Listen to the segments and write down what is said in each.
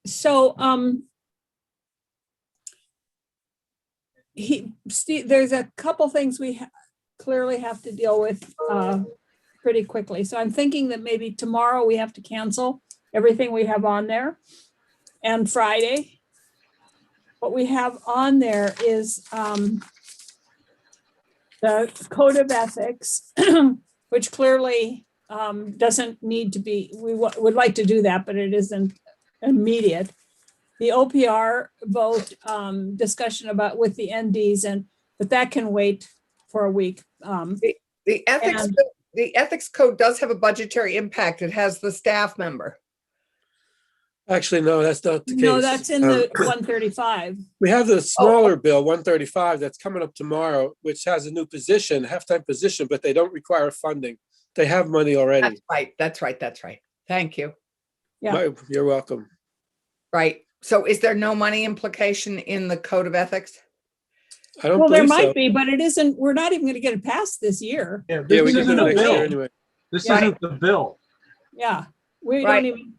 So, Steve, there's a couple things we clearly have to deal with pretty quickly. So I'm thinking that maybe tomorrow we have to cancel everything we have on there, and Friday. What we have on there is the Code of Ethics, which clearly doesn't need to be, we would like to do that, but it isn't immediate. The OPR vote discussion about with the NDs, but that can wait for a week. The ethics code does have a budgetary impact. It has the staff member. Actually, no, that's not the case. No, that's in the 135. We have the smaller bill, 135, that's coming up tomorrow, which has a new position, half-time position, but they don't require funding. They have money already. That's right. Thank you. Yeah. You're welcome. Right. So is there no money implication in the Code of Ethics? I don't Well, there believe so. might be, but it isn't, we're not even going to get it passed this year. Yeah, Yeah, we this can do isn't it a next year bill. anyway. This Right. isn't the bill. Yeah, we Right. don't even,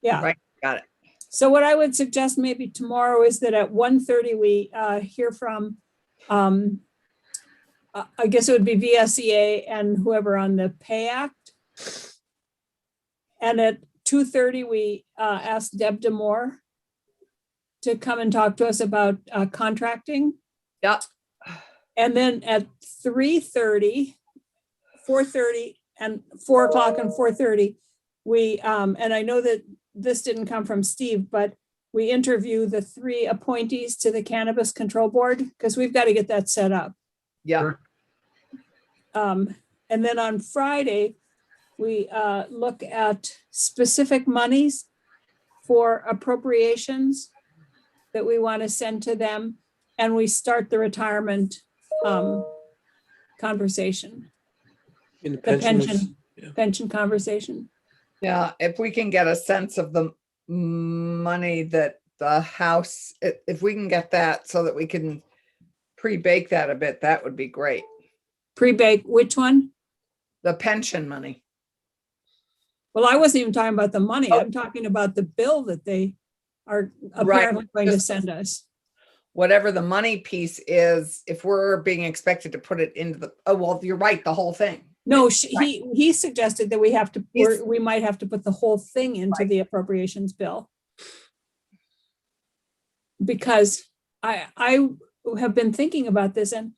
yeah. Right. Got it. So what I would suggest maybe tomorrow is that at 1:30 we hear from, I guess it would be VSEA and whoever on the Pay Act. And at 2:30 we ask Deb DeMoore to come and talk to us about contracting. Yep. And then at 3:30, 4:30 and 4 o'clock and 4:30, we, and I know that this didn't come from Steve, but we interview the 3 appointees to the Cannabis Control Board, because we've got to get that set up. Yeah. Sure. And then on Friday, we look at specific monies for appropriations that we want to send to them, and we start the retirement conversation, In the the pension, yeah. pension conversation. Yeah. If we can get a sense of the money that the House, if we can get that so that we can pre-bake that a bit, that would be great. Pre-bake, which one? The pension money. Well, I wasn't even talking about the money. Oh. I'm talking about the bill that they are Right. apparently going to Just- send us. Whatever the money piece is, if we're being expected to put it into the, oh, well, you're right, the whole thing. No, he suggested that we have to, He's- we might have to put the whole thing into Right. the appropriations bill. Because I have been thinking about this, and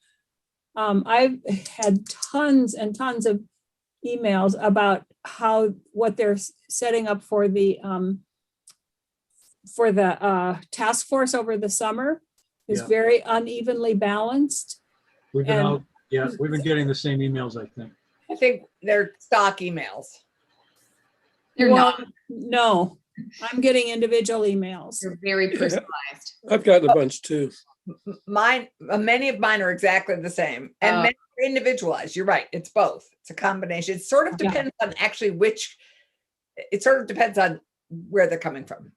I've had tons and tons of emails about what they're setting up for the task force over the summer is Yeah. very unevenly balanced. We've been And- out, yeah, we've been getting the same emails, I think. I think they're stock emails. Well, no, I'm getting individual emails. They're very personalized. I've gotten a bunch too. Mine, many of mine are exactly the same, and many are individualized. You're right. It's both. It's a combination. It sort of Yeah. depends on actually it sort of depends on where they're coming from.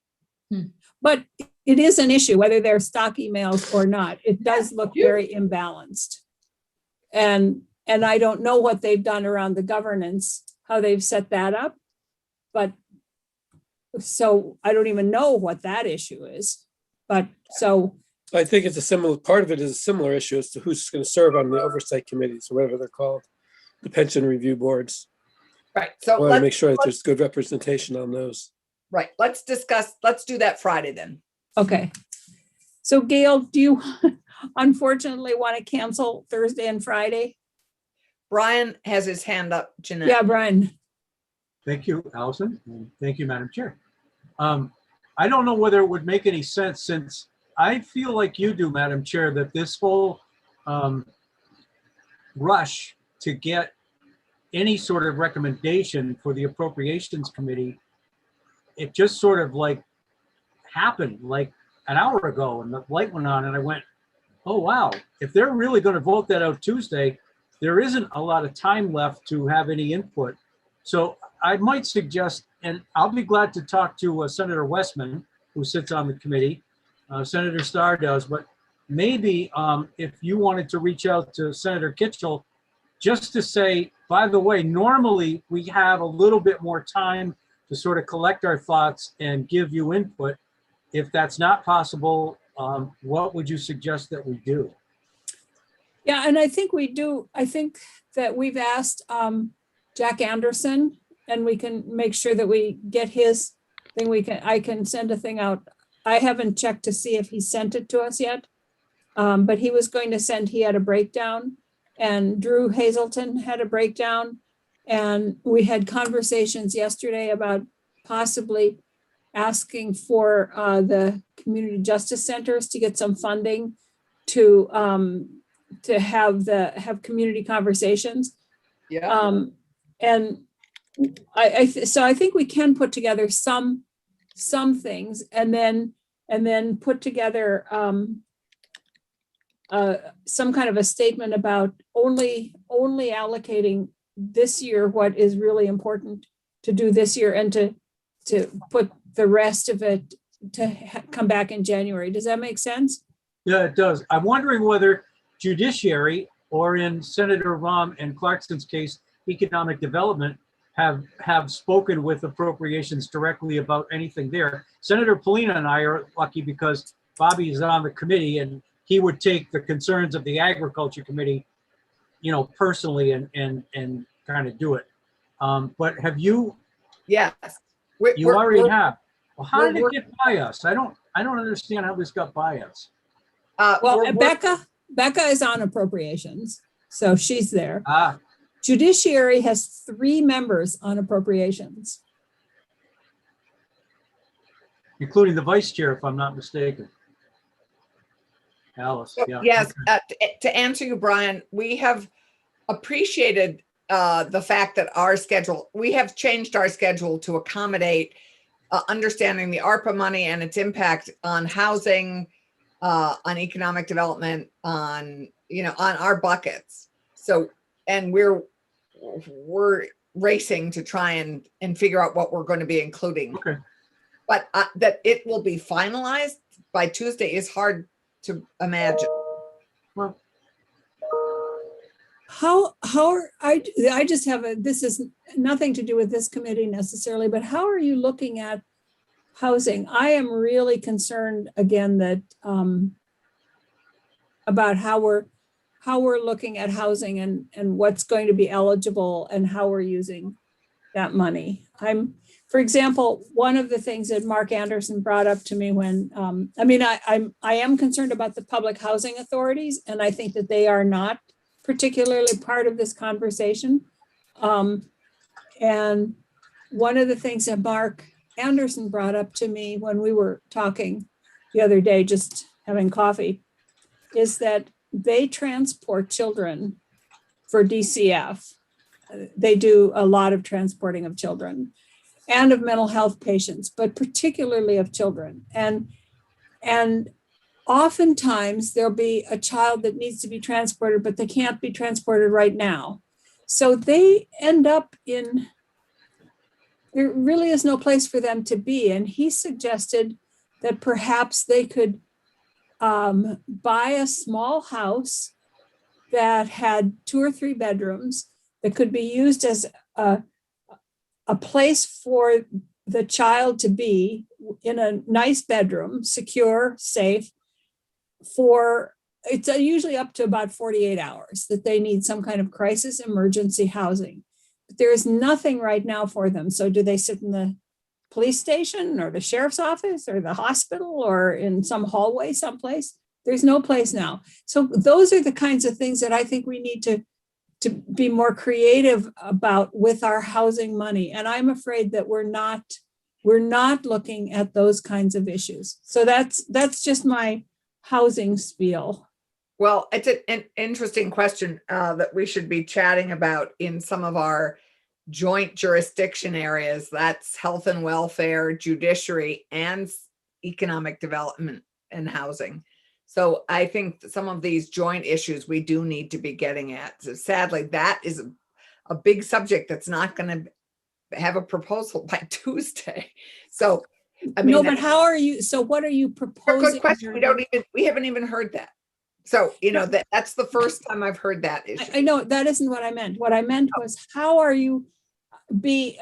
But it is an issue whether they're stock emails or not. It does look very imbalanced. And I don't know what they've done around the governance, how they've set that up. But so I don't even know what that issue is. But so, I think it's a similar, part of it is a similar issue as to who's going to serve on the oversight committees or whatever they're called, the pension review boards. Right. I So want to make let's, sure that there's good representation on those. right. Let's do that Friday then. okay. So Gail, do you unfortunately want to cancel Thursday and Friday? Brian has his hand up, Jeanette. Yeah, Brian. Thank you, Allison, and thank you, Madam Chair. I don't know whether it would make any sense, since I feel like you do, Madam Chair, that this whole rush to get any sort of recommendation for the Appropriations Committee, it just sort of like happened like an hour ago, and the light went on and I went, oh, wow, if they're really going to vote that out Tuesday, there isn't a lot of time left to have any input. So I might suggest, and I'll be glad to talk to Senator Westman, who sits on the committee. Senator Starr does, but maybe if you wanted to reach out to Senator Kitchell, just to say, by the way, normally we have a little bit more time to sort of collect our thoughts and give you input. If that's not possible, what would you suggest that we do? Yeah, and I think we do. I think that we've asked Jack Anderson, and we can make sure that we get his thing. I can send a thing out. I haven't checked to see if he sent it to us yet. But he was going to send, he had a breakdown, and Drew Hazelton had a breakdown. And we had conversations yesterday about possibly asking for the community justice centers to get some funding to have community conversations. Yeah. And so I think we can put together some things, and then put together some kind of a statement about only allocating this year what is really important to do this year, and to put the rest of it to come back in January. Does that make sense? Yeah, it does. I'm wondering whether judiciary, or in Senator Rahm and Clarkson's case, economic development, have spoken with appropriations directly about anything there. Senator Polina and I are lucky because Bobby is on the committee, and he would take the concerns of the agriculture committee, personally and kind of do it. But have you? Yes. You already have. Well, how did we're- it get by us? I don't understand how this got by us. Well, we're- Becca is on appropriations, so she's there. Ah, Judiciary has 3 members on appropriations. including the vice chair, if I'm not mistaken. Alice, So, yeah. yes, to answer you, Brian, we have appreciated the fact that we have changed our schedule to accommodate understanding the ARPA money and its impact on housing, on economic development, on our buckets. So, and we're racing to try and figure out what we're going to be including. Okay. But that it will be finalized by Tuesday is hard to imagine. Well, I just have this is nothing to do with this committee necessarily, but how are you looking at housing? I am really concerned again that about how we're looking at housing and what's going to be eligible and how we're using that money. For example, one of the things that Mark Anderson brought up to me when, I am concerned about the public housing authorities, and I think that they are not particularly part of this conversation. And one of the things that Mark Anderson brought up to me when we were talking the other day, just having coffee, is that they transport children for DCF. They do a lot of transporting of children and of mental health patients, but particularly of children. And oftentimes there'll be a child that needs to be transported, but they can't be transported right now. So they end up there really is no place for them to be. And he suggested that perhaps they could buy a small house that had 2 or 3 bedrooms that could be used as a place for the child to be in a nice bedroom, secure, safe, it's usually up to about 48 hours that they need some kind of crisis emergency housing. But there is nothing right now for them. So do they sit in the police station or the sheriff's office or the hospital or in some hallway someplace? There's no place now. So those are the kinds of things that I think we need to be more creative about with our housing money. And I'm afraid that we're not looking at those kinds of issues. So that's just my housing spiel. Well, it's an interesting question that we should be chatting about in some of our joint jurisdiction areas. That's health and welfare, judiciary, and economic development and housing. So I think some of these joint issues we do need to be getting at. So sadly, that is a big subject that's not going to have a proposal by Tuesday. So, I mean, no, but what are you proposing? Good question. We haven't even heard that. So, that's the first time I've heard that issue. I know that isn't what I meant. What I meant was, how are you, be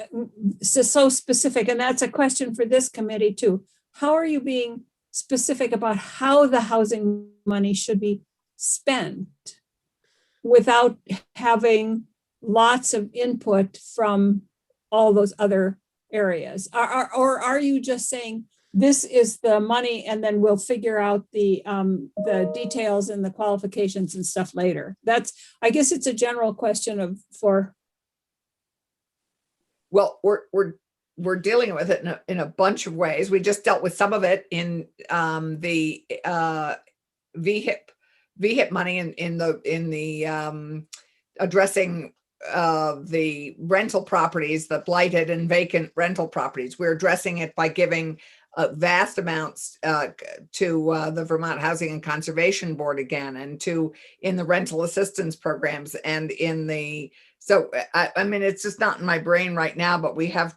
so specific? And that's a question for this committee too. How are you being specific about how the housing money should be spent without having lots of input from all those other areas? Or are you just saying, this is the money and then we'll figure out the details and the qualifications and stuff later? That's, I guess it's a general question for. Well, we're dealing with it in a bunch of ways. We just dealt with some of it in the VHIP money in the addressing the rental properties, the blighted and vacant rental properties. We're addressing it by giving vast amounts to the Vermont Housing and Conservation Board again, and in the rental assistance programs, and in the, so I mean, it's just not in my brain right now, but we have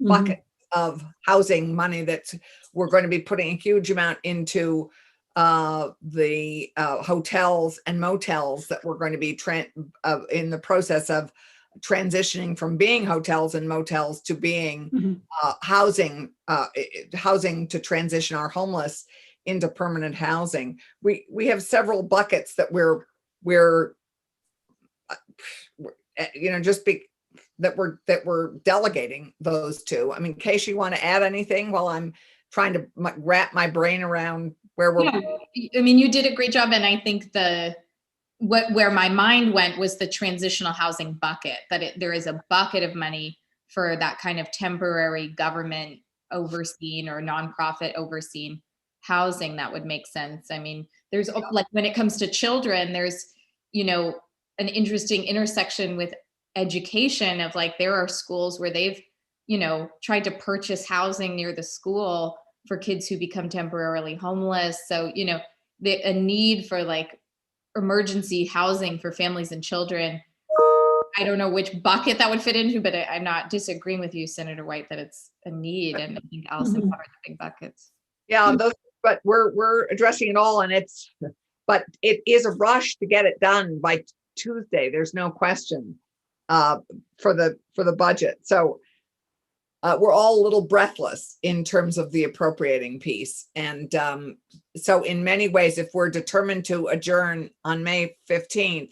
buckets of housing money that we're going to be putting a huge amount into the hotels and motels that we're going to be in the process of transitioning from being hotels and motels to being housing to transition our homeless into permanent housing. We have several buckets that we're that we're delegating those to. I mean, Casey, you want to add anything while I'm trying to wrap my brain around where we're? Yeah, I mean, you did a great job, and I think where my mind went was the transitional housing bucket, that there is a bucket of money for that kind of temporary government overseen or nonprofit overseen housing that would make sense. I mean, there's like, when it comes to children, there's, an interesting intersection with education of like, there are schools where they've, tried to purchase housing near the school for kids who become temporarily homeless. So, a need for like emergency housing for families and children. I don't know which bucket that would fit into, but I'm not disagreeing with you, Senator White, that it's a need. And I think Allison covered the big buckets. Yeah, but we're addressing it all, and but it is a rush to get it done by Tuesday. There's no question for the budget. So we're all a little breathless in terms of the appropriating piece. And so in many ways, if we're determined to adjourn on May 15th,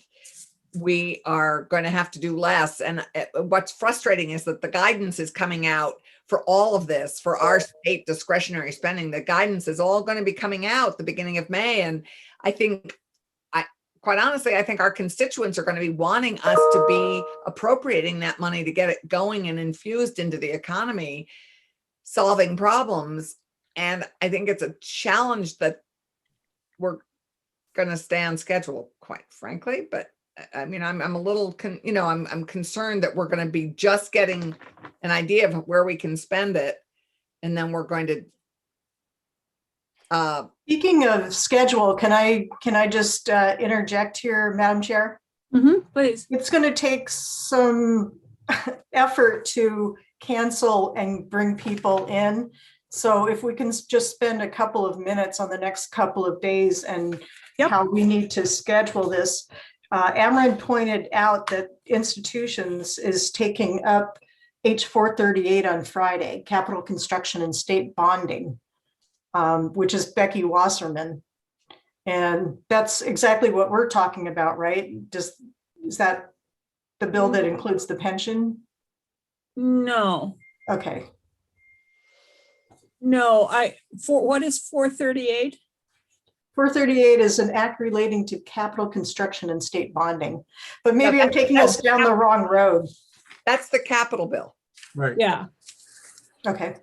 we are going to have to do less. And what's frustrating is that the guidance is coming out for all of this, for our state discretionary spending. The guidance is all going to be coming out the beginning of May. And I think, quite honestly, I think our constituents are going to be wanting us to be appropriating that money to get it going and infused into the economy, solving problems. And I think it's a challenge that we're going to stay on schedule, quite frankly. But I mean, I'm a little, I'm concerned that we're going to be just getting an idea of where we can spend it. And then we're going to, speaking of schedule, can I just interject here, Madam Chair? Please. It's going to take some effort to cancel and bring people in. So if we can just spend a couple of minutes on the next couple of days and how we need to schedule this. Amran pointed out that institutions is taking up H438 on Friday, capital construction and state bonding. Which is Becky Wasserman. And that's exactly what we're talking about, right? Is that the bill that includes the pension? No. Okay. No, what is 438? 438 is an act relating to capital construction and state bonding. But maybe I'm taking us down the wrong road. that's the capital bill. Right. Yeah. Okay.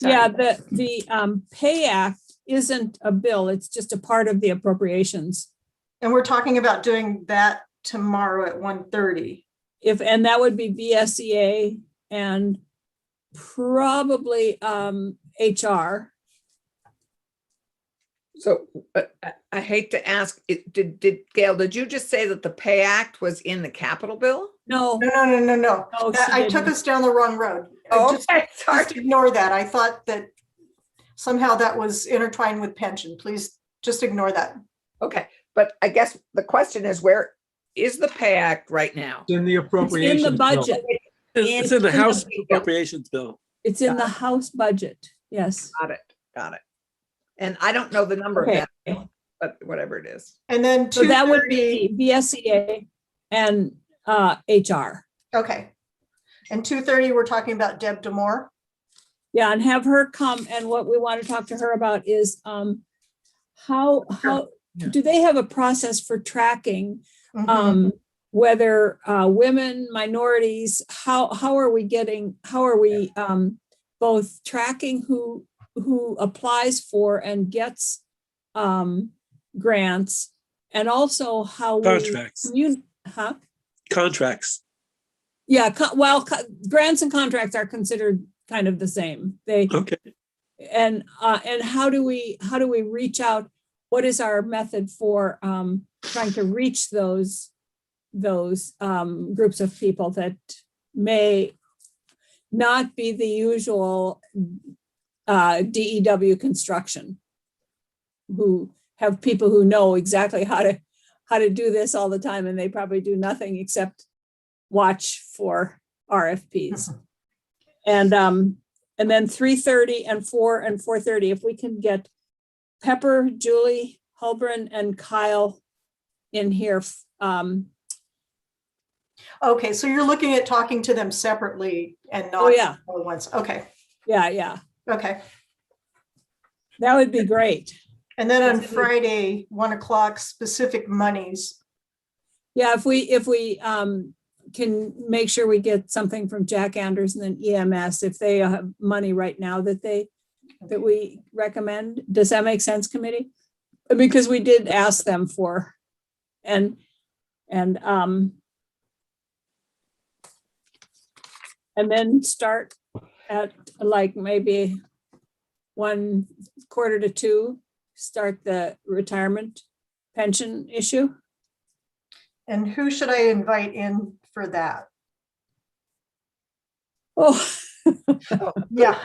Yeah, the Pay Act isn't a bill, it's just a part of the appropriations. And we're talking about doing that tomorrow at 1:30. And that would be VSEA and probably HR. So I hate to ask, Gail, did you just say that the Pay Act was in the capital bill? No. No. Oh, I took us down the wrong road. Oh, okay, sorry. Just ignore that. I thought that somehow that was intertwined with pension. Please just ignore that. Okay, but I guess the question is, where is the Pay Act right now? It's in the It's in appropriations the bill. budget. It's in the House Appropriations Bill. It's in the House budget. Yes. Got it. Got it. And I don't know the number of Okay. that, but whatever it is. And then So that would 2:30, be VSEA and HR. okay. And 2:30, we're talking about Deb Demore. Yeah, and have her come, and what we want to talk to her about is how Yeah. do they have a process for tracking Mhm. whether women, minorities, how are we both tracking who applies for and gets grants, and also how we Contracts. Contracts. Yeah, grants and contracts are considered kind of the same. Okay. And how do we reach out? What is our method for trying to reach those groups of people that may not be the usual DEW construction, who have people who know exactly how to do this all the time, and they probably do nothing except watch for RFPs. And then 3:30 and 4:30, if we can get Pepper, Julie, Hulbrin, and Kyle in here. Okay, so you're looking at talking to them separately and not Oh, yeah. all at once. Okay, Yeah, okay. that would be great. And then on Friday, 1:00, specific monies. Yeah, if we can make sure we get something from Jack Anderson and EMS, if they have money right now that we recommend. Does that make sense, committee? Because we did ask them for, and then start at like maybe 1:45 to 2, start the retirement pension issue. And who should I invite in for that? Oh, Yeah,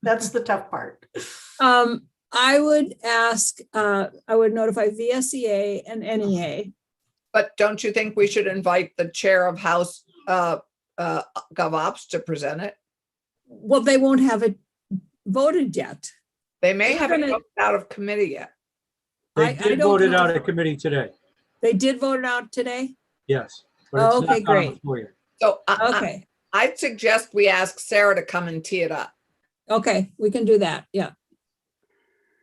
that's the tough part. I would ask, I would notify VSEA and NEA. But don't you think we should invite the chair of House GovOps to present it? Well, they won't have it voted yet. They may We're have it gonna- voted out of committee yet. I They did don't vote it know. out of committee today. They did vote it out today? Yes. but Oh, it's not okay, on great. before you. So Okay, I'd suggest we ask Sarah to come and tee it up. okay, we can do that, yeah.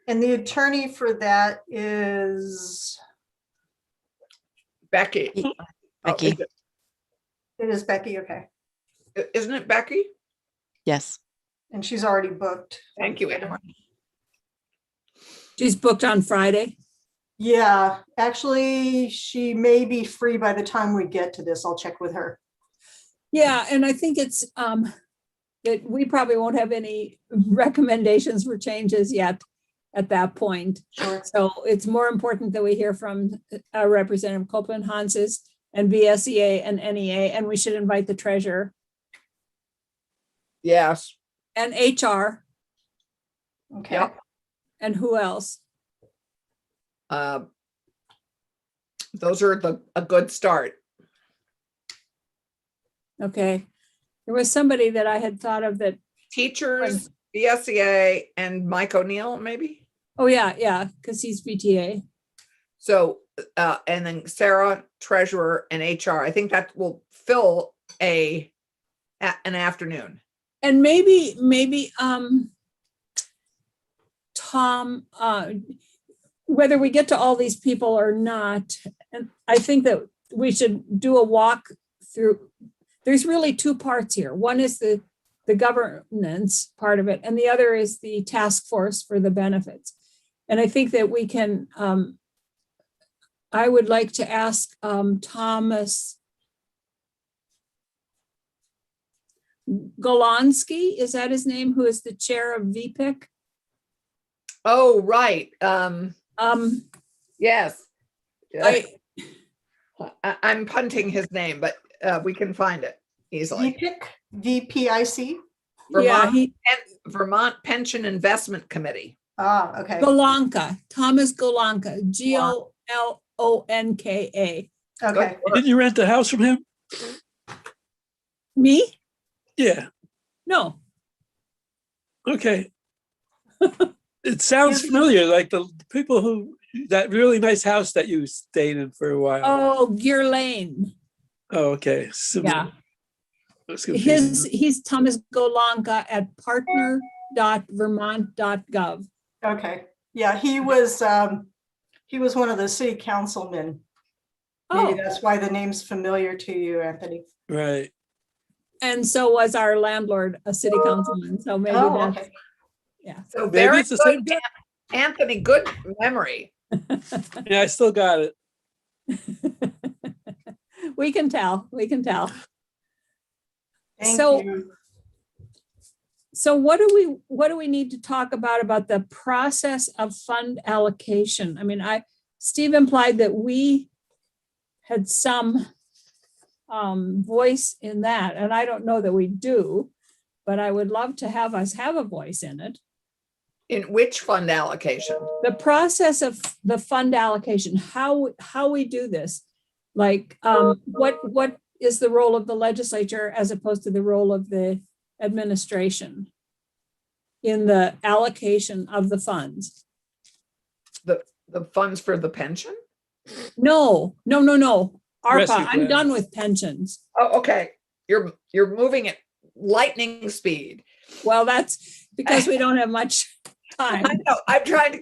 And the attorney for that is, Becky. Oh, Becky. is it is Becky, okay. Isn't it Becky? Yes. And she's already booked. Thank you, Anna. She's booked on Friday. Yeah, actually, she may be free by the time we get to this. I'll check with her. Yeah, and I think it's, that we probably won't have any recommendations for changes yet at that point. Sure. So it's more important that we hear from Representative Copeland Hanses and VSEA and NEA, and we should invite the treasurer Yes. and HR, Okay. Yep. and who else? Those are a good start. Okay. There was somebody that I had thought of that, Teachers, BSEA, and Mike O'Neill, maybe? oh yeah, because he's VTA. So, and then Sarah, treasurer, and HR. I think that will fill an afternoon. And maybe Tom, whether we get to all these people or not, and I think that we should do a walk through. There's really two parts here. One is the governance part of it, and the other is the task force for the benefits. And I think that we can, I would like to ask Thomas Golonsky, is that his name, who is the chair of VPIC? Oh, right. Yes. I'm punting his name, but we can find it easily. VPIC, VPIC. Vermont Pension Investment Committee. Okay. Golonka, Thomas Golonka, Golonka. Okay. Didn't you rent the house from him? Me? Yeah, No. okay. It sounds familiar, like the people who, that really nice house that you stayed in for a while. Oh, Gear Lane. Oh, okay. Similar. Yeah. That's confusing. He's Thomas Golonka at partner.vermont.gov. Okay. Yeah, he was one of the city councilmen. Maybe Oh, that's why the name's familiar to you, Anthony. Right. and so was our landlord, a city councilman. So maybe Oh, that's, okay. yeah. So Maybe very it's the same good, guy. Anthony, good memory. Yeah, I still got it. We can tell. We can tell. Thank So- you. So what do we need to talk about the process of fund allocation? I mean, Steve implied that we had some voice in that, and I don't know that we do, but I would love to have us have a voice in it. In which fund allocation? The process of the fund allocation, how we do this, like what is the role of the legislature as opposed to the role of the administration in the allocation of the funds? The funds for the pension? No. Rescue ARPA, I'm plan. done with pensions. Oh, okay. You're moving at lightning speed. Well, that's because we don't have much time. I know. I'm trying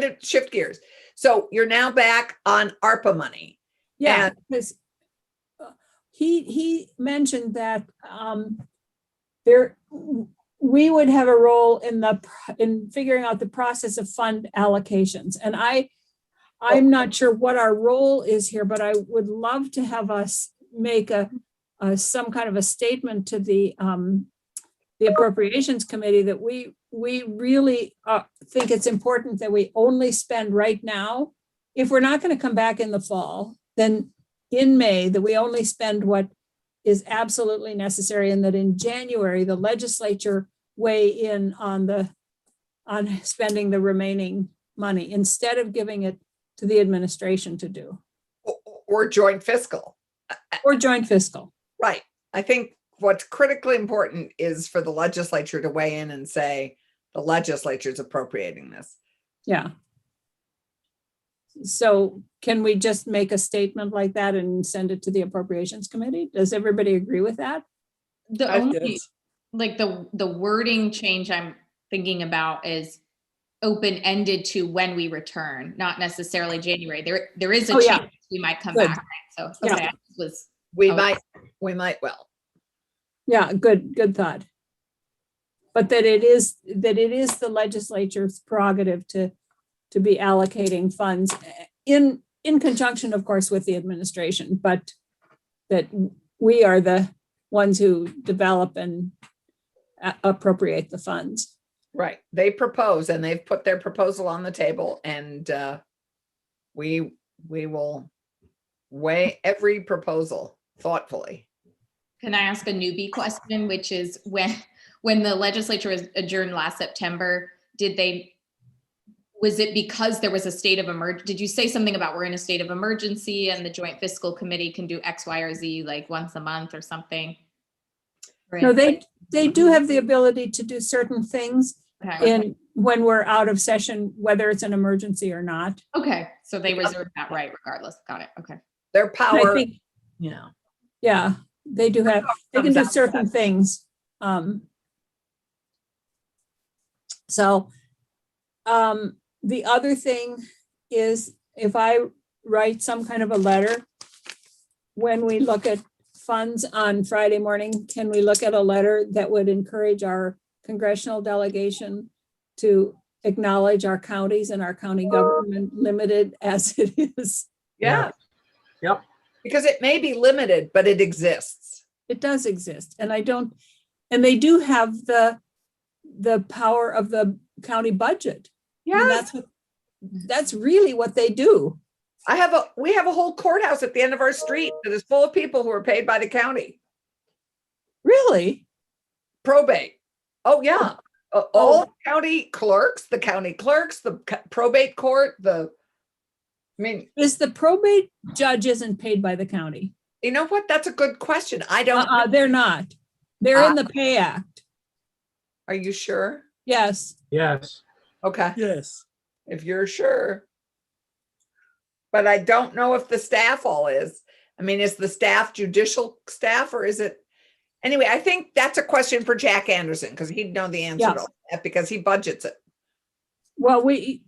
to shift gears. So you're now back on ARPA money. Yeah, And- because he mentioned that there we would have a role in figuring out the process of fund allocations. And I'm not sure what our role is here, but I would love to have us make some kind of a statement to the Appropriations Committee that we really think it's important that we only spend right now. If we're not going to come back in the fall, then in May, that we only spend what is absolutely necessary, and that in January, the legislature weigh in on spending the remaining money instead of giving it to the administration to do. Or joint fiscal. Or joint fiscal. Right. I think what's critically important is for the legislature to weigh in and say, the legislature's appropriating this. Yeah. So can we just make a statement like that and send it to the Appropriations Committee? Does everybody agree with that? The I only, guess. like the wording change I'm thinking about is open-ended to when we return, not necessarily January. There is a Oh, yeah. chance we might come Good. back. Right? So Yeah. okay, I was We Oh. might well. Yeah, good thought. But that it is the legislature's prerogative to be allocating funds in conjunction, of course, with the administration, but that we are the ones who develop and appropriate the funds. Right. They propose and they've put their proposal on the table, and we will weigh every proposal thoughtfully. Can I ask a newbie question, which is when the legislature was adjourned last September, was it because there was a state of emergency? Did you say something about we're in a state of emergency and the Joint Fiscal Committee can do X, Y, or Z like once a month or something? No, they do have the ability to do certain things Okay. when we're out of session, whether it's an emergency or not. Okay, so they reserve that right regardless. Got it. Okay. Their And I power, think, yeah. yeah, they can Comes do out certain best. things. So the other thing is, if I write some kind of a letter, when we look at funds on Friday morning, can we look at a letter that would encourage our congressional delegation to acknowledge our counties and our county government, limited as it is? Yeah. Yep. Because it may be limited, but it exists. It does exist. And they do have the power of the county budget. I mean, Yeah. that's really what they do. We have a whole courthouse at the end of our street that is full of people who are paid by the county. Really? Probate. Oh, yeah. All county clerks, the probate court, I mean, Is the probate judge isn't paid by the county? you know what? That's a good question. I don't, They're not. They're in the Pay Act. are you sure? Yes. Yes. Okay, Yes. if you're sure. But I don't know if the staff all is. I mean, is the staff judicial staff or is it? Anyway, I think that's a question for Jack Anderson because he'd know the answer Yeah. to that because he budgets it. Well, we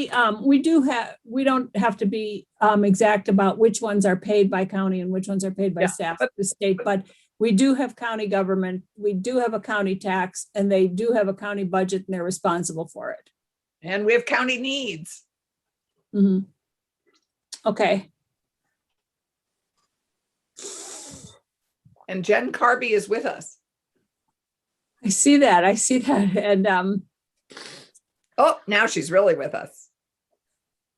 don't have to be exact about which ones are paid by county and which ones are paid by Yeah, staff of the state, but we do have county government, we do have a county tax, and they do have a county budget and they're responsible for it. And we have county needs. Mhm. Okay, And Jen Carby is with us. I see that, and Oh, now she's really with us.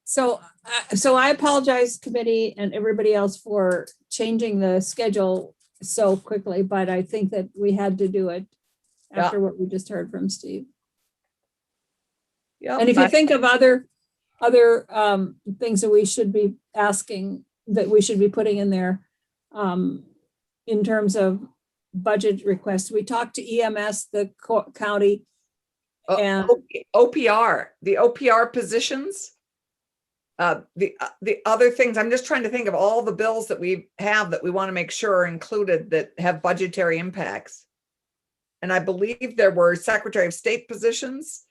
so I apologize, committee and everybody else, for changing the schedule so quickly, but I think that we had to do it Yeah. after what we just heard from Steve. Yep, And if you but- think of other things that we should be asking, that we should be putting in there in terms of budget requests, we talked to EMS, the county, and OPR, the OPR positions. The other things, I'm just trying to think of all the bills that we have that we want to make sure are included that have budgetary impacts. And I believe there were Secretary of State positions,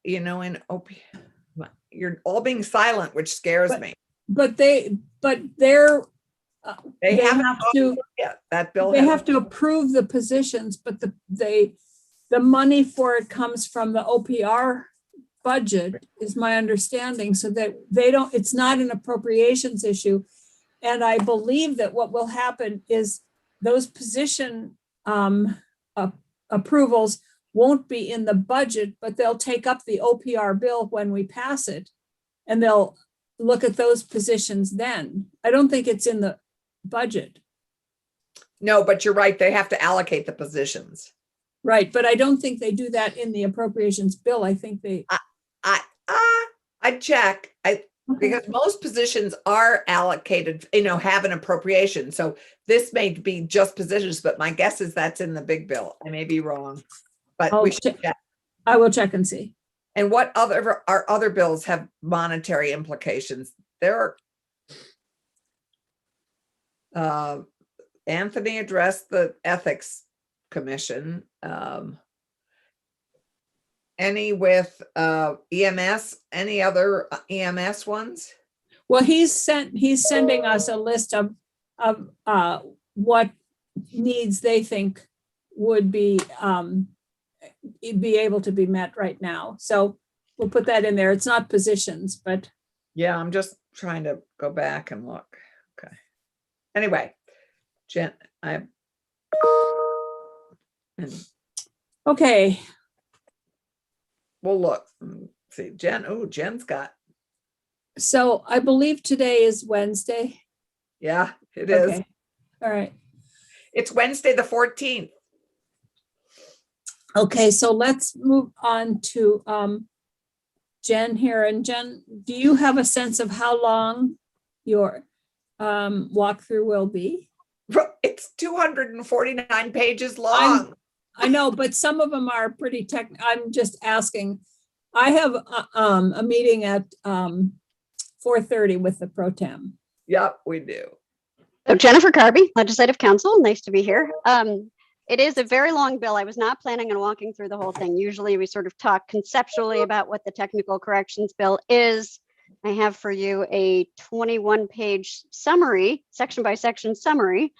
in OP. You're all being silent, which scares me. but they have haven't to, yet. That bill. they hasn't- have to approve the positions, but the money for it comes from the OPR budget, is my understanding, so that it's not an appropriations issue. And I believe that what will happen is those position approvals won't be in the budget, but they'll take up the OPR bill when we pass it. And they'll look at those positions then. I don't think it's in the budget. No, but you're right. They have to allocate the positions. Right, but I don't think they do that in the appropriations bill. I think they. I'd check. Because most positions are allocated, have an appropriation. So this may be just positions, but my guess is that's in the big bill. I may be wrong, but I'll we should check. check. I will check and see. And what our other bills have monetary implications? There are, Anthony addressed the Ethics Commission. Any with EMS, any other EMS ones? Well, he's sending us a list of what needs they think would be able to be met right now. So we'll put that in there. It's not positions, but Yeah, I'm just trying to go back and look. Okay. Anyway, Jen, okay. we'll look. See, Jen's got, So I believe today is Wednesday. yeah, it is. Okay. All right. It's Wednesday, the 14th. Okay, so let's move on to Jen here. And Jen, do you have a sense of how long your walkthrough will be? It's 249 pages long. I know, but some of them are pretty I'm just asking. I have a meeting at 4:30 with the pro tem. Yep, we do. So Jennifer Carby, Legislative Counsel, nice to be here. It is a very long bill. I was not planning on walking through the whole thing. Usually we sort of talk conceptually about what the technical corrections bill is. I have for you a 21-page summary, section by section summary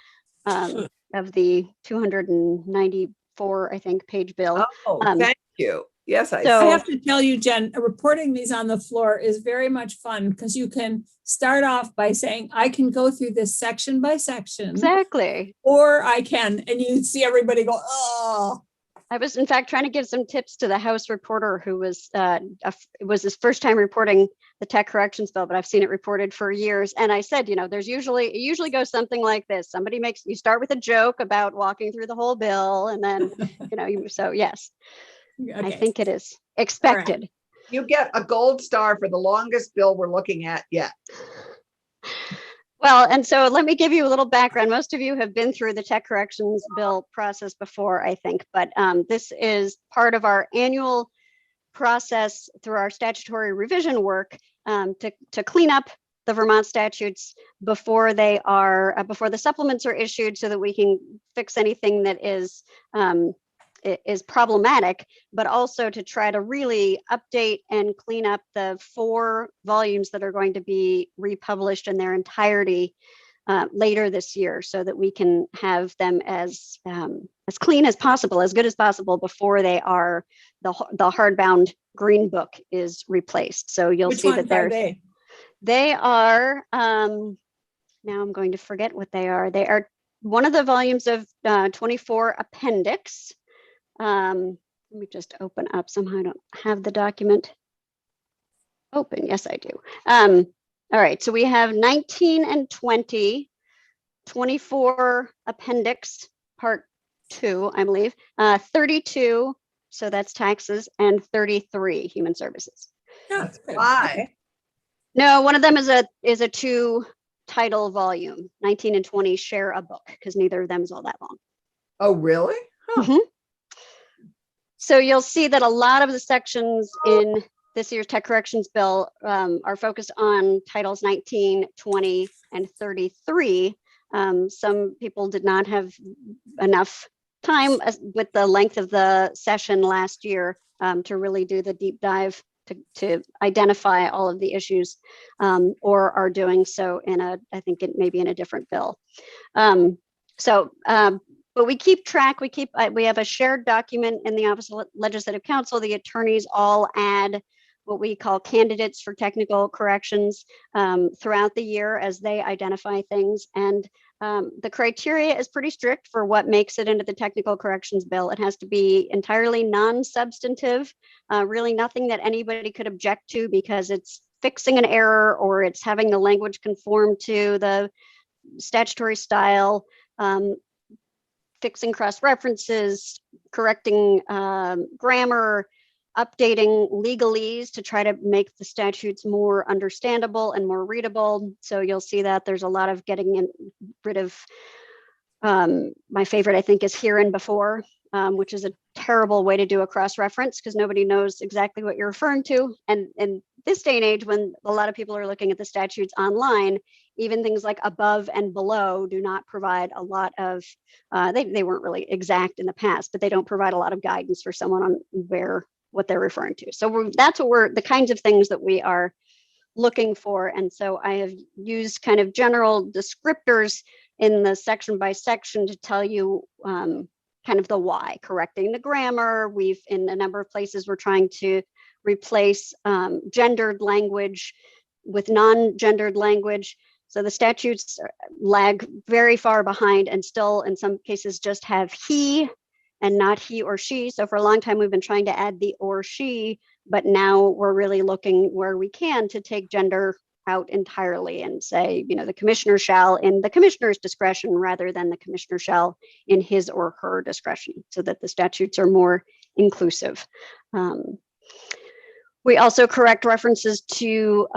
of the 294, I think, page bill. Oh, thank you. Yes, I So- I have to tell you, Jen, reporting these on the floor is very much fun because you can start off by saying, I can go through this section by section, Exactly. or I can, and you see everybody go, oh. I was in fact trying to give some tips to the House reporter who was it was his first time reporting the tech corrections bill, but I've seen it reported for years. And I said, it usually goes something like this. You start with a joke about walking through the whole bill, and then, so yes, I Okay. think it is expected. You get a gold star for the longest bill we're looking at yet. Well, and so let me give you a little background. Most of you have been through the tech corrections bill process before, I think, but this is part of our annual process through our statutory revision work to clean up the Vermont statutes before they are before the supplements are issued, so that we can fix anything that is problematic, but also to try to really update and clean up the 4 volumes that are going to be republished in their entirety later this year, so that we can have them as clean as possible, as good as possible, before they are the hardbound green book is replaced. So you'll Which see that ones are they are now I'm going to forget what they are. They are one of the volumes of 24 Appendix. Let me just open up. Somehow I don't have the document open. Yes, I do. All right, so we have 19 and 20, 24 Appendix Part 2, I believe, 32, so that's taxes, and 33 Human Services. Yeah, Why? No, one of them is a 2-title volume. 19 and 20 share a book, because neither of them is all that long. Oh, really? Huh. Mhm. So you'll see that a lot of the sections in this year's tech corrections bill are focused on titles 19, 20, and 33. Some people did not have enough time with the length of the session last year to really do the deep dive to identify all of the issues, or are doing so in I think it may be in a different bill. But we keep track, we have a shared document in the Office of Legislative Counsel. The attorneys all add what we call candidates for technical corrections throughout the year as they identify things. And the criteria is pretty strict for what makes it into the technical corrections bill. It has to be entirely non-substantive, really nothing that anybody could object to because it's fixing an error or it's having the language conform to the statutory style, fixing cross references, correcting grammar, updating legalese to try to make the statutes more understandable and more readable. So you'll see that there's a lot of getting rid of, my favorite, I think, is here and before, which is a terrible way to do a cross reference because nobody knows exactly what you're referring to. And in this day and age, when a lot of people are looking at the statutes online, even things like above and below do not provide a lot of, they weren't really exact in the past, but they don't provide a lot of guidance for someone on what they're referring to. So that's what the kinds of things that we are looking for. And so I have used kind of general descriptors in the section by section to tell you kind of the why, correcting the grammar. In a number of places, we're trying to replace gendered language with non-gendered language. So the statutes lag very far behind and still in some cases just have he and not he or she. So for a long time, we've been trying to add the or she, but now we're really looking where we can to take gender out entirely and say, the commissioner shall in the commissioner's discretion rather than the commissioner shall in his or her discretion, so that the statutes are more inclusive. We also correct references to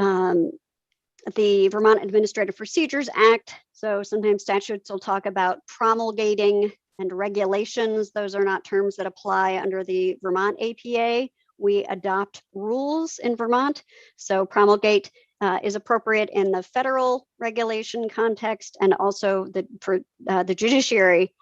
the Vermont Administrative Procedures Act. So sometimes statutes will talk about promulgating and regulations. Those are not terms that apply under the Vermont APA. We adopt rules in Vermont. So promulgate is appropriate in the federal regulation context, and also the judiciary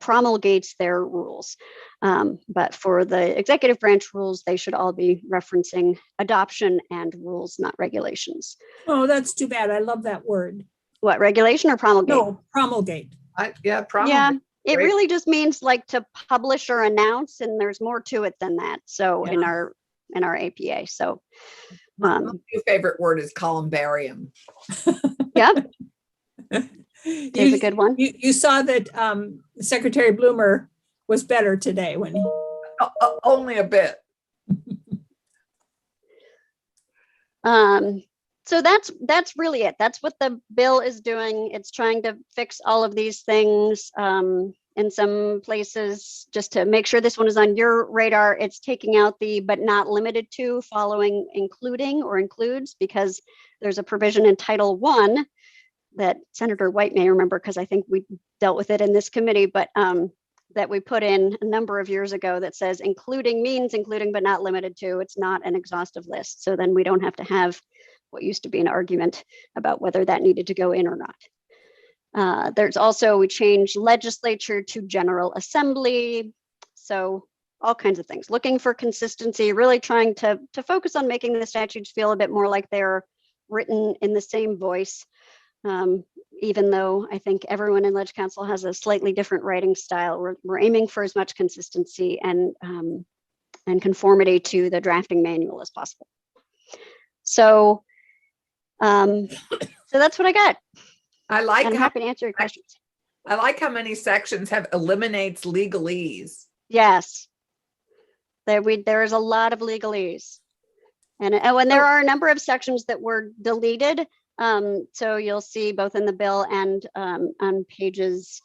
promulgates their rules. But for the executive branch rules, they should all be referencing adoption and rules, not regulations. Oh, that's too bad. I love that word. What, regulation or promulgate? No, promulgate. Promulgate. Yeah, it Great. really just means like to publish or announce, and there's more to it than that. So in our APA. So My new favorite word is columbarium. yeah. There's a good one. You saw that Secretary Bloomer was better today when he. Only a bit. So that's really it. That's what the bill is doing. It's trying to fix all of these things. in some places, just to make sure this one is on your radar, it's taking out the but not limited to following including or includes, because there's a provision in Title I that Senator White may remember, because I think we dealt with it in this committee, but that we put in a number of years ago that says including means including but not limited to. It's not an exhaustive list. So then we don't have to have what used to be an argument about whether that needed to go in or not. There's also, we changed legislature to General Assembly. So all kinds of things, looking for consistency, really trying to focus on making the statutes feel a bit more like they're written in the same voice. Even though I think everyone in Leg Council has a slightly different writing style, we're aiming for as much consistency and conformity to the drafting manual as possible. So, so that's what I got. I like I'm how, happy to answer your questions. I like how many sections have eliminates legalese. Yes, there is a lot of legalese, and there are a number of sections that were deleted. So you'll see both in the bill and on pages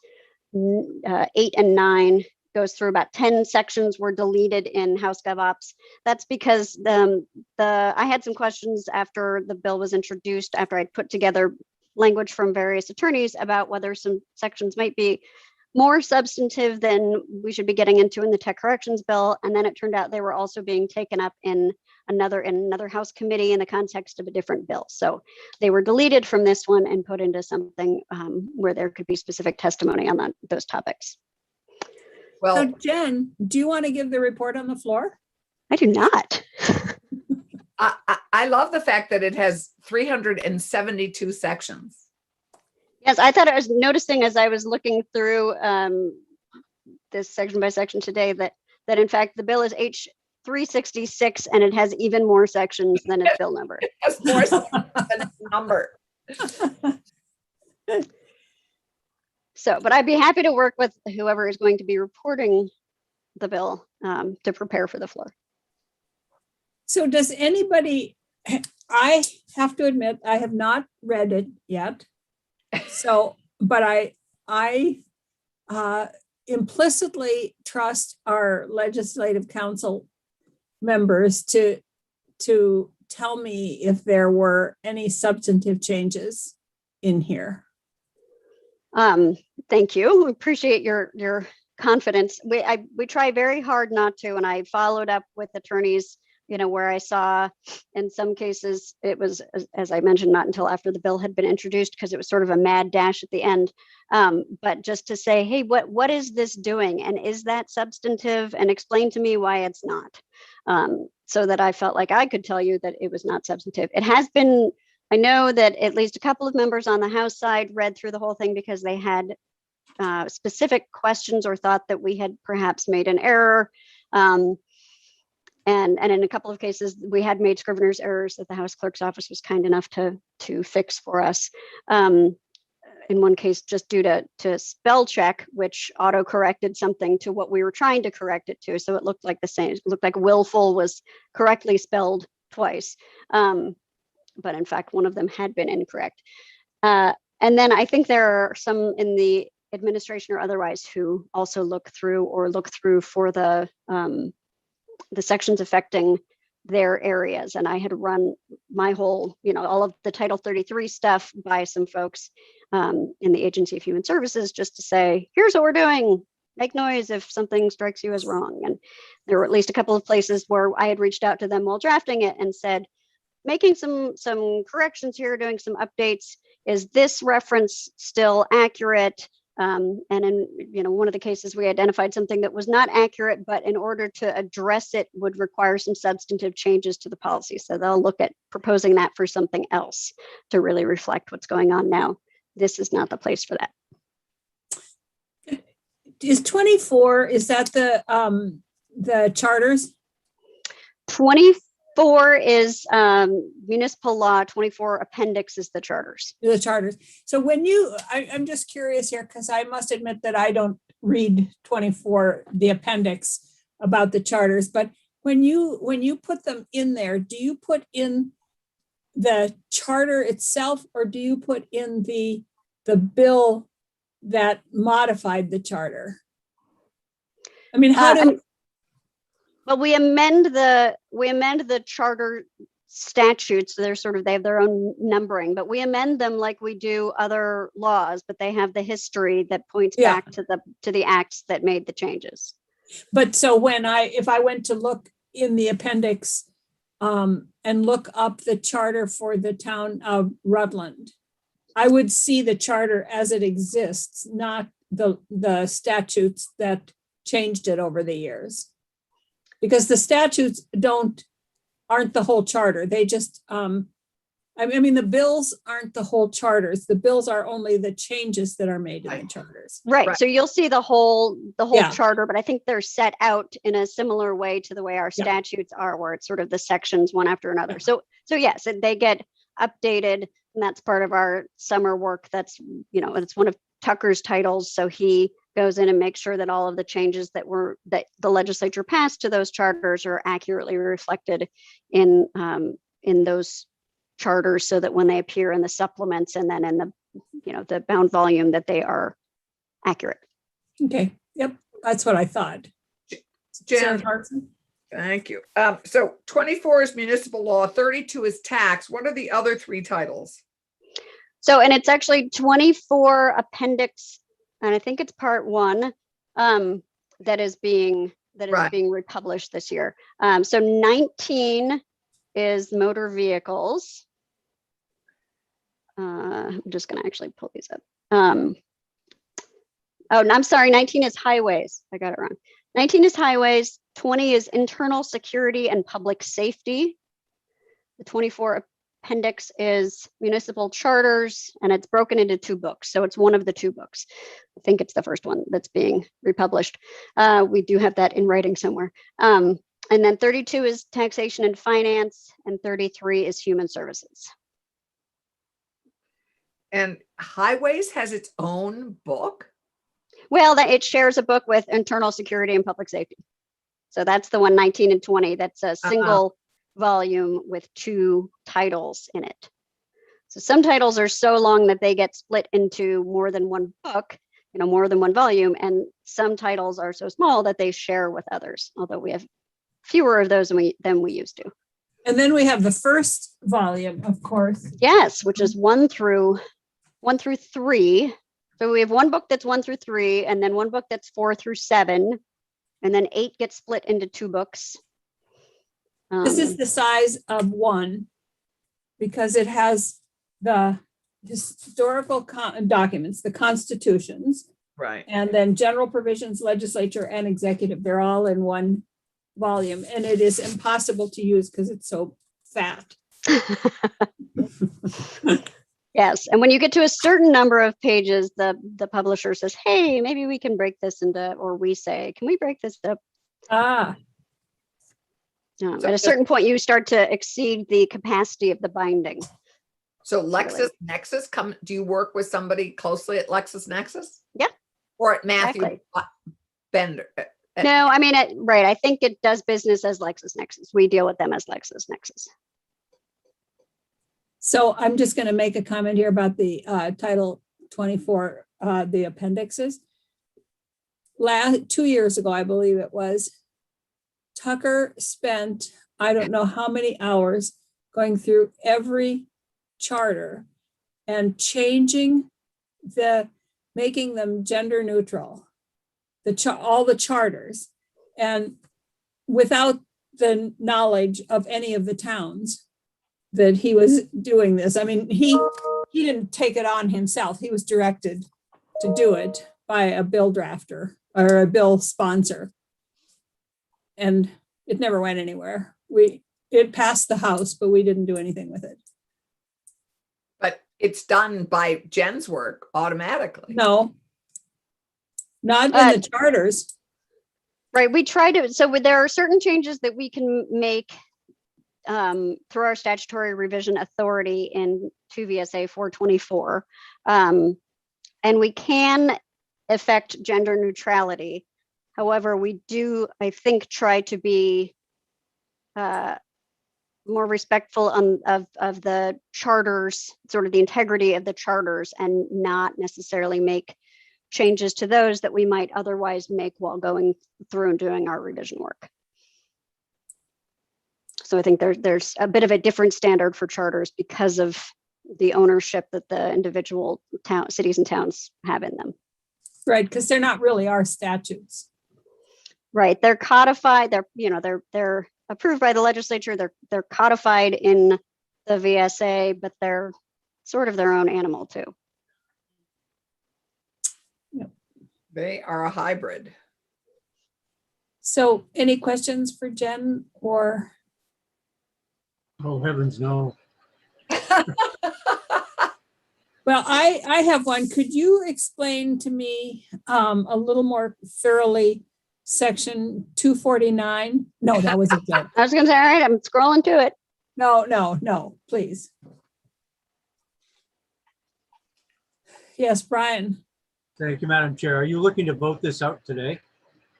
8 and 9 goes through about 10 sections were deleted in House GovOps. That's because I had some questions after the bill was introduced, after I'd put together language from various attorneys about whether some sections might be more substantive than we should be getting into in the tech corrections bill. And then it turned out they were also being taken up in another House committee in the context of a different bill. So they were deleted from this one and put into something where there could be specific testimony on those topics. Well, So Jen, do you want to give the report on the floor? I do not. I love the fact that it has 372 sections. Yes, I thought I was noticing as I was looking through this section by section today that in fact the bill is H 366 and it has even more sections than its bill number. It has more sections than its number. So, but I'd be happy to work with whoever is going to be reporting the bill to prepare for the floor. So does anybody, I have to admit, I have not read it yet. So, but I implicitly trust our legislative council members to tell me if there were any substantive changes in here. Thank you. We appreciate your confidence. We try very hard not to, and I followed up with attorneys, where I saw in some cases it was, as I mentioned, not until after the bill had been introduced because it was sort of a mad dash at the end. But just to say, hey, what is this doing? And is that substantive? And explain to me why it's not. So that I felt like I could tell you that it was not substantive. It has been, I know that at least a couple of members on the House side read through the whole thing because they had specific questions or thought that we had perhaps made an error. And in a couple of cases, we had made scrivener's errors that the House Clerk's office was kind enough to fix for us. In one case, just due to spell check, which auto-corrected something to what we were trying to correct it to. So it looked like the same. It looked like willful was correctly spelled twice. But in fact, one of them had been incorrect. And then I think there are some in the administration or otherwise who also look through for the sections affecting their areas. And I had run my whole, all of the Title 33 stuff by some folks in the Agency of Human Services just to say, here's what we're doing. Make noise if something strikes you as wrong. And there were at least a couple of places where I had reached out to them while drafting it and said, making some corrections here, doing some updates. Is this reference still accurate? And in one of the cases, we identified something that was not accurate, but in order to address it would require some substantive changes to the policy. So they'll look at proposing that for something else to really reflect what's going on now. This is not the place for that. Is 24, is that the charters? 24 is municipal law, 24 appendix is the charters. The charters. So when I'm just curious here, because I must admit that I don't read 24, the appendix about the charters, but when you put them in there, do you put in the charter itself or do you put in the bill that modified the charter? I mean, how do, Well, we amend the charter statutes. They're sort of, they have their own numbering, but we amend them like we do other laws, but they have the history that points Yeah. back to the acts that made the changes. but so if I went to look in the appendix and look up the charter for the town of Rutland, I would see the charter as it exists, not the statutes that changed it over the years. Because the statutes aren't the whole charter. They just, I mean, the bills aren't the whole charters. The bills are only the changes that are made in the charters. Right. Right. So you'll see the whole Yeah. charter, but I think they're set out in a similar way to the way our Yeah. statutes are, where it's sort of the sections one after another. So yes, they get updated, and that's part of our summer work. That's, it's one of Tucker's titles. So he goes in and makes sure that all of the changes that the legislature passed to those charters are accurately reflected in those charters, so that when they appear in the supplements and then in the bound volume, that they are accurate. Okay, yep, that's what I thought. Sarah Jen, Hartson? thank you. So 24 is municipal law, 32 is tax. What are the other three titles? So, and it's actually 24 appendix, and I think it's part 1 that is being Right. republished this year. So 19 is motor vehicles. I'm just going to actually pull these up. Oh, I'm sorry. 19 is highways. I got it wrong. 19 is highways. 20 is internal security and public safety. The 24 appendix is municipal charters, and it's broken into 2 books. So it's one of the 2 books. I think it's the first one that's being republished. We do have that in writing somewhere. And then 32 is taxation and finance, and 33 is human services. And highways has its own book? Well, it shares a book with internal security and public safety. So that's the one, 19 and 20. That's a single volume with 2 titles in it. So some titles are so long that they get split into more than one book, more than one volume. And some titles are so small that they share with others, although we have fewer of those than we used to. And then we have the first volume, of course. Yes, which is 1 through 3. So we have one book that's 1 through 3, and then one book that's 4 through 7, and then 8 gets split into 2 books. This is the size of 1 because it has the historical documents, the constitutions, Right. and then general provisions, legislature, and executive. They're all in one volume, and it is impossible to use because it's so fat. Yes, and when you get to a certain number of pages, the publisher says, "Hey, maybe we can break this into," or we say, "Can we break this up?" Ah, At a certain point, you start to exceed the capacity of the binding. So LexisNexis, do you work with somebody closely at LexisNexis? Yeah. Or at Matthew Exactly. Bender? No, I mean, right. I think it does business as LexisNexis. We deal with them as LexisNexis. so I'm just going to make a comment here about the Title 24, the appendixes. 2 years ago, I believe it was, Tucker spent, I don't know how many hours going through every charter and making them gender neutral, all the charters, and without the knowledge of any of the towns that he was doing this. I mean, he didn't take it on himself. He was directed to do it by a bill drafter or a bill sponsor. And it never went anywhere. It passed the House, but we didn't do anything with it. But it's done by Jen's work automatically. No, not in the charters. Right. We try to. So there are certain changes that we can make through our statutory revision authority in 2 VSA 424. And we can affect gender neutrality. However, we do, I think, try to be more respectful of the charters, sort of the integrity of the charters, and not necessarily make changes to those that we might otherwise make while going through and doing our revision work. So I think there's a bit of a different standard for charters because of the ownership that the individual cities and towns have in them. Right, because they're not really our statutes. Right, they're codified. They're approved by the legislature. They're codified in the VSA, but they're sort of their own animal too. They are a hybrid. So any questions for Jen or? Oh, heavens, no. Well, I have one. Could you explain to me a little more thoroughly section 249? No, that was a joke. I was going to say, all right, I'm scrolling to it. No, please. Yes, Brian. Thank you, Madam Chair. Are you looking to vote this out today?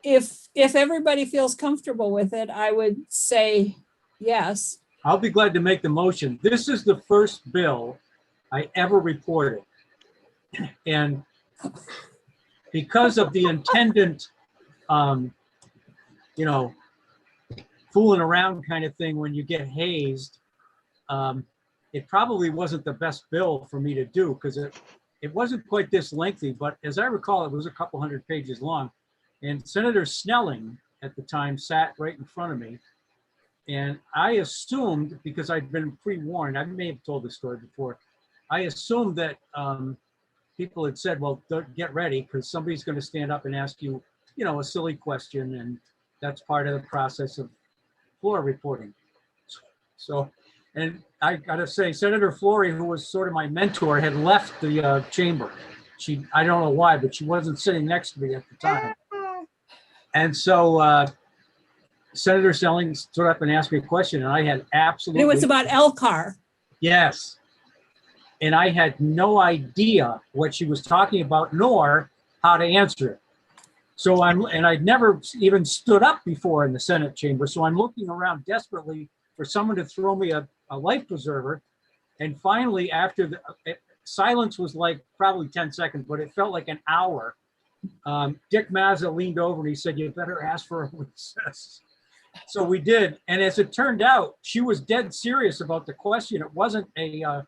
If everybody feels comfortable with it, I would say yes. I'll be glad to make the motion. This is the first bill I ever reported. And because of the attendant, fooling around kind of thing when you get hazed, it probably wasn't the best bill for me to do because it wasn't quite this lengthy, but as I recall, it was a couple hundred pages long. And Senator Snelling at the time sat right in front of me. And I assumed, because I'd been pre-warned, I may have told this story before, I assumed that people had said, well, get ready because somebody's going to stand up and ask you, a silly question. And that's part of the process of floor reporting. So, and I got to say, Senator Flory, who was sort of my mentor, had left the chamber. I don't know why, but she wasn't sitting next to me at the time. And so Senator Snelling stood up and asked me a question, and I had absolutely. It was about Elcar. Yes. And I had no idea what she was talking about, nor how to answer it. So I'd never even stood up before in the Senate chamber. So I'm looking around desperately for someone to throw me a life preserver. And finally, after silence was like probably 10 seconds, but it felt like an hour. Dick Mazza leaned over and he said, "You better ask for a recess." So we did. And as it turned out, she was dead serious about the question. It wasn't a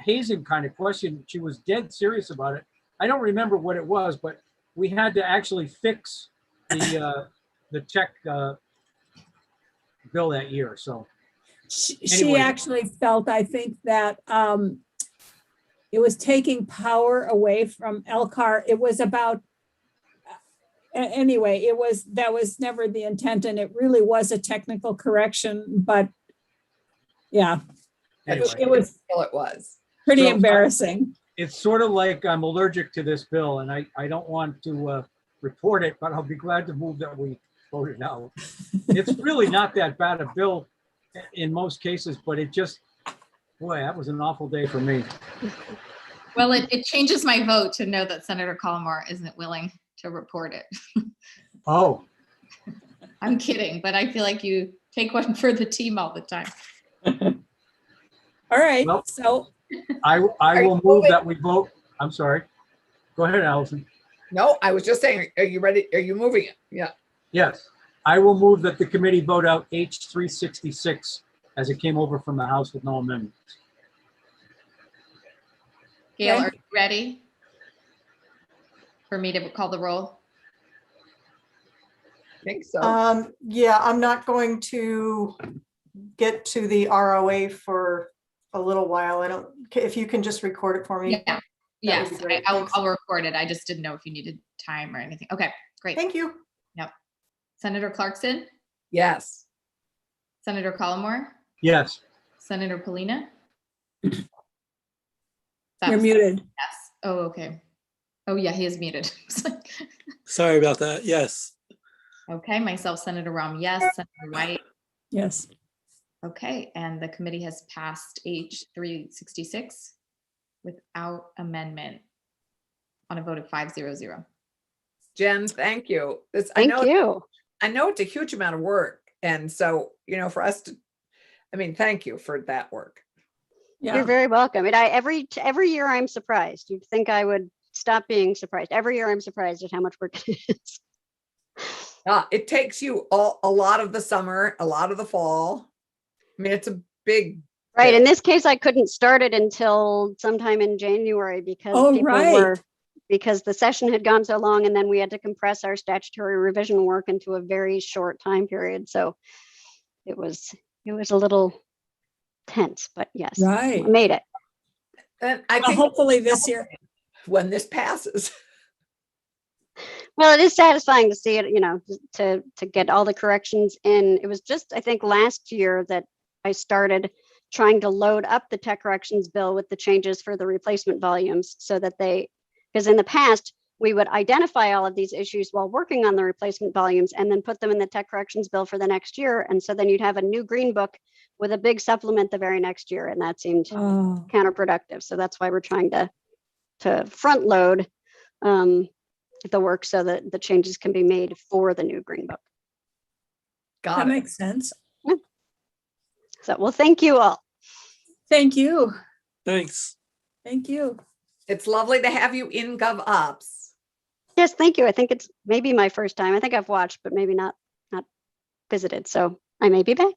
hazing kind of question. She was dead serious about it. I don't remember what it was, but we had to actually fix the tech bill that year. So She anyway. actually felt, I think, that it was taking power away from Elcar. It was about, anyway, that was never the intent, and it really was a technical correction, but yeah, Anyway. it was Well, it was. pretty So, embarrassing. It's sort of like I'm allergic to this bill, and I don't want to report it, but I'll be glad to move that we vote it out. It's really not that bad a bill in most cases, but it just, boy, that was an awful day for me. Well, it changes my vote to know that Senator Collmore isn't willing to report it. Oh, I'm kidding, but I feel like you take one for the team all the time. All right, Well- so I will you move moving? that we vote. I'm sorry. Go ahead, Allison. No, I was just saying, are you ready? Are you moving it? Yeah. Yes, I will move that the committee vote out H 366 as it came over from the House with no amendments. Gail, Okay. are you ready for me to call the roll? I think so. Yeah, I'm not going to get to the ROA for a little while. If you can just record it for me. Yeah. Yes, would be great. I'll Thanks. record it. I just didn't know if you needed time or anything. Okay, great. Thank you. Senator Clarkson, Yes. Senator Collmore, Yes, Senator Polina. you're That's- muted. Yes. Oh, okay. Oh, yeah, he is muted. Sorry about that. Yes. Okay, myself, Senator Rom, yes. Senator White. Yes. Okay, and the committee has passed H 366 without amendment on a vote of 500. Jen, thank you. Thank you. I know it's a huge amount of work. And so, for us to, thank you for that work. You're Yeah. very welcome. And every year I'm surprised. You'd think I would stop being surprised. Every year I'm surprised at how much work it is. It takes you a lot of the summer, a lot of the fall. I mean, it's a big. Right. bill. In this case, I couldn't start it until sometime in January because Oh, people right. were, because the session had gone so long and then we had to compress our statutory revision work into a very short time period. So it was a little tense, but yes, I Right. made it. And I Well, think hopefully this year. when this passes. Well, it is satisfying to see it, to get all the corrections in. It was just, I think, last year that I started trying to load up the tech corrections bill with the changes for the replacement volumes so that because in the past, we would identify all of these issues while working on the replacement volumes and then put them in the tech corrections bill for the next year. And so then you'd have a new green book with a big supplement the very next year. And that seemed Oh, counterproductive. So that's why we're trying to front load the work so that the changes can be made for the new green book. Got that it. makes sense. So, well, thank you all. Thank you. Thanks. Thank you. It's lovely to have you in GovOps. Yes, thank you. I think it's maybe my first time. I think I've watched, but maybe not visited. So I may be back.